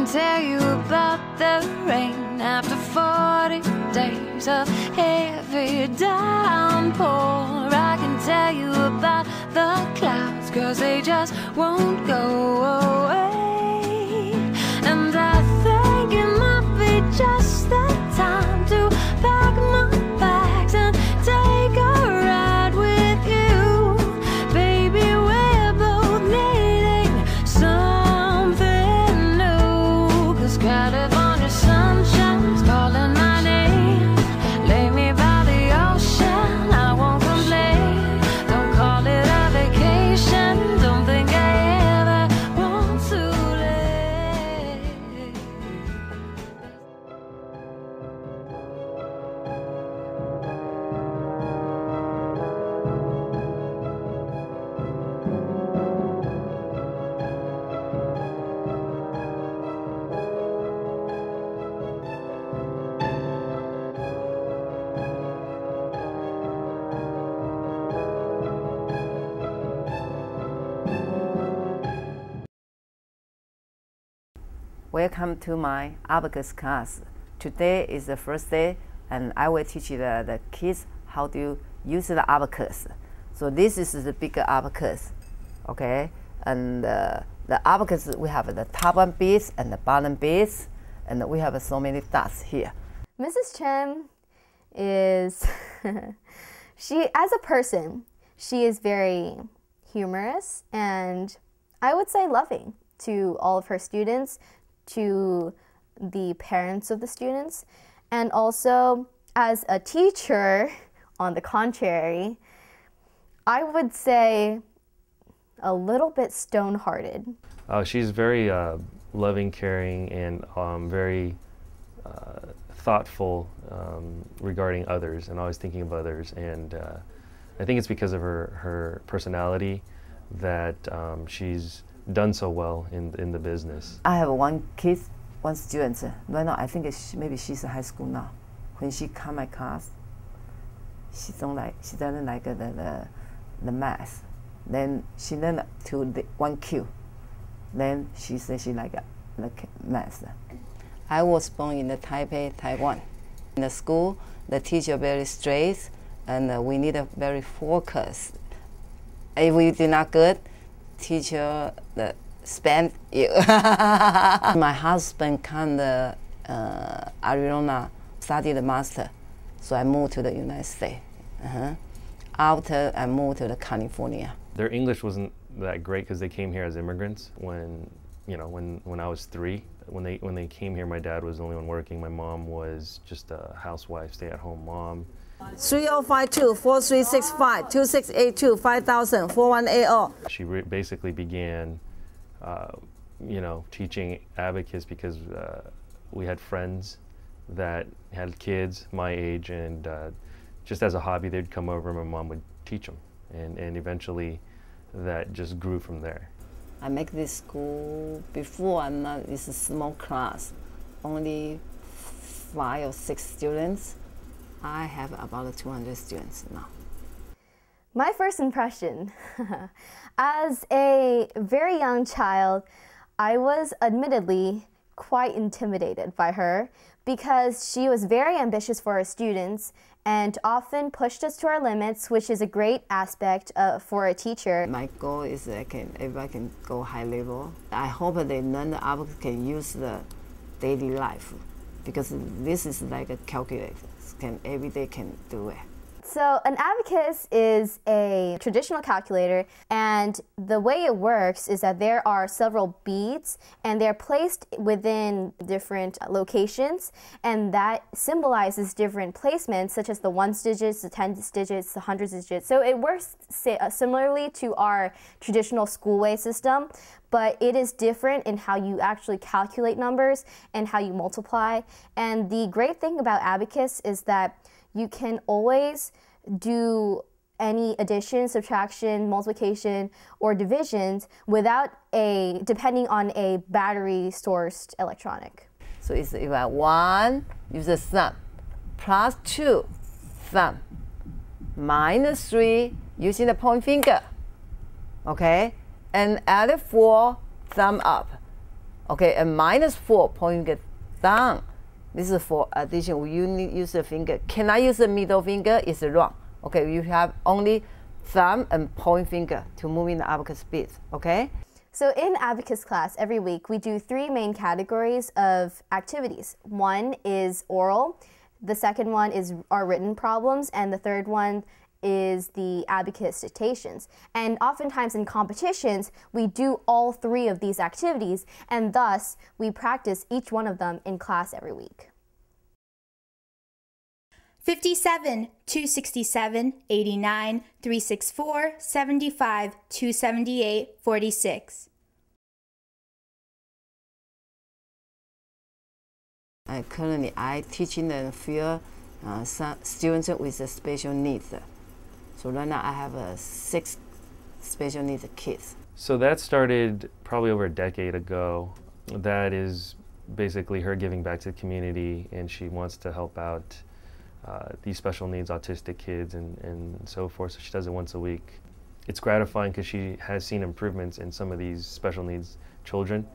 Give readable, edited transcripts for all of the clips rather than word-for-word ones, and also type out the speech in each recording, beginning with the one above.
tell you about the rain after 40 days of heavy downpour. I can tell you about the clouds, 'cause they just won't go away. And I think it might be just the time to pack my bags and take a ride with you. Baby, we're both needing something new, 'cause California sunshine's calling my name. Lay me by the ocean, I won't complain. Don't call it a vacation, don't think I ever want to leave. Welcome to my abacus class. Today is the first day, and I will teach the kids how to use the abacus. So this is the bigger abacus, okay? And the abacus, we have the top one beads and the bottom beads, and we have so many dots here. Mrs. Chen is, as a person, she is very humorous and I would say loving to all of her students, to the parents of the students, and also as a teacher, on the contrary, I would say a little bit stone-hearted. She's very loving, caring, and very thoughtful regarding others, and always thinking of others. And I think it's because of her personality that she's done so well in the business. I have one kid, one student. Right now, I think maybe she's in high school now. When she come my class, she doesn't like the math. Then she learned to the 1Q. Then she said she like the math. I was born in the Taipei, Taiwan. In the school, the teacher very straight, and we need a very focus. If we do not good, teacher spend you. My husband come to Arizona, study the master, so I moved to the United States. After I moved to the California. Their English wasn't that great because they came here as immigrants when I was 3. When they came here, my dad was the only one working. My mom was just a housewife, stay-at-home mom. 3052-4365-2682 5000 4180. She basically began, teaching abacus because we had friends that had kids my age, and just as a hobby, they'd come over and my mom would teach them, and eventually that just grew from there. I make this school before. It's a small class, only 5 or 6 students. I have about 200 students now. My first impression, as a very young child, I was admittedly quite intimidated by her because she was very ambitious for her students and often pushed us to our limits, which is a great aspect for a teacher. My goal is everybody can go high level. I hope they learn the abacus can use the daily life, because this is like a calculator. Every day can do it. So an abacus is a traditional calculator, and the way it works is that there are several beads and they're placed within different locations, and that symbolizes different placements such as the 1s digits, the 10s digits, the 100s digits. So it works similarly to our traditional schoolway system, but it is different in how you actually calculate numbers and how you multiply. And the great thing about abacus is that you can always do any addition, subtraction, multiplication, or divisions without depending on a battery-sourced electronic. So it's if I 1, use the sum, plus 2, sum, minus 3, using the point finger, okay? And add 4, sum up. Okay, and -4, point finger down. This is for addition. You need use the finger. Can I use the middle finger? It's wrong. Okay, you have only thumb and point finger to move in the abacus beats. Okay. So in abacus class every week, we do 3 main categories of activities. One is oral, the second one is our written problems, and the third one is the abacus dictations. And oftentimes in competitions, we do all 3 of these activities, and thus we practice each one of them in class every week. 57, 267, 89, 364, 75, 278, 46. Currently, I teaching the few some students with special needs. So right now I have 6 special needs kids. So that started probably over a decade ago. That is basically her giving back to the community, and she wants to help out these special needs autistic kids and so forth. So she does it once a week. It's gratifying because she has seen improvements in some of these special needs children,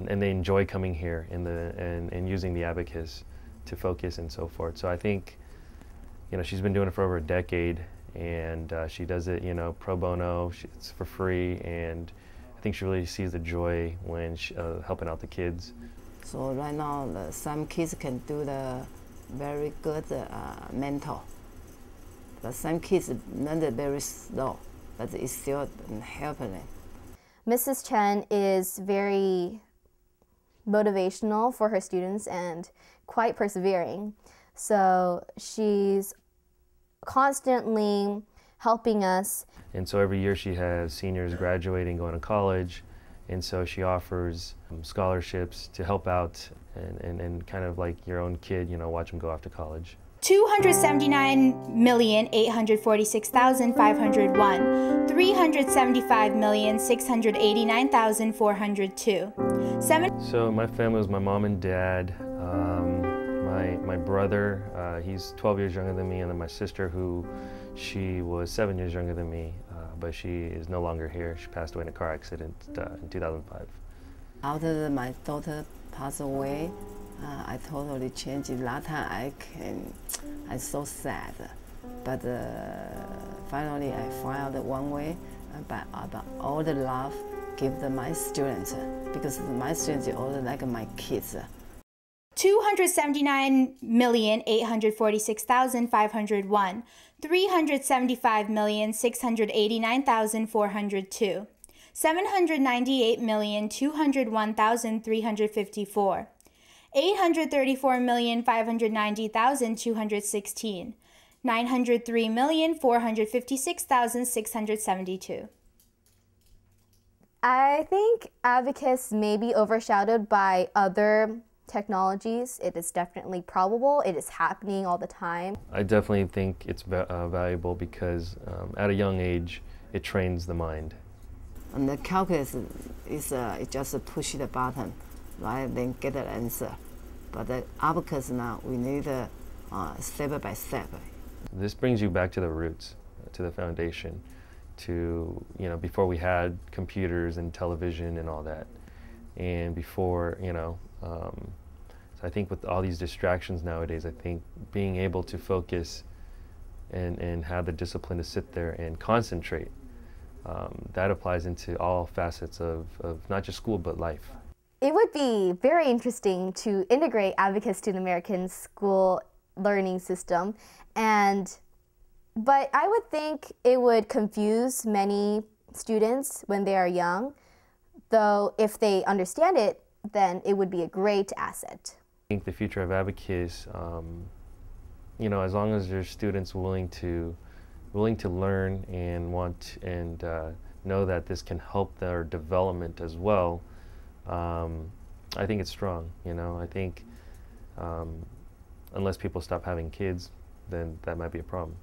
and they enjoy coming here and using the abacus to focus and so forth. So I think, you know, she's been doing it for over a decade, and she does it, you know, pro bono. It's for free, and I think she really sees the joy when helping out the kids. So right now, some kids can do the very good mental, but some kids learn it very slow, but it's still helping. Mrs. Chen is very motivational for her students and quite persevering. So she's constantly helping us. And so every year she has seniors graduating, going to college, and so she offers scholarships to help out and kind of like your own kid, you know, watch them go off to college. 279,846,501, 375,689,402. So my family was my mom and dad, my brother, he's 12 years younger than me, and then my sister, she was 7 years younger than me, but she is no longer here. She passed away in a car accident in 2005. After my daughter passed away, I totally changed. Last time I'm so sad, but finally I found one way about all the love give to my students, because my students are all like my kids. 279,846,501, 375,689,402, 798,201,354, 834,590,216, 903,456,672. I think abacus may be overshadowed by other technologies. It is definitely probable. It is happening all the time. I definitely think it's valuable because at a young age, it trains the mind. And the calculus is it just push the button, right? Then get the answer. But the abacus now, we need step by step. This brings you back to the roots, to the foundation, to, you know, before we had computers and television and all that, and before, you know, so I think with all these distractions nowadays, I think being able to focus and have the discipline to sit there and concentrate, that applies into all facets of not just school but life. It would be very interesting to integrate abacus to the American school learning system, but I would think it would confuse many students when they are young, though if they understand it, then it would be a great asset. I think the future of abacus, you know, as long as there's students willing to learn and want and know that this can help their development as well, I think it's strong. You know, I think unless people stop having kids, then that might be a problem.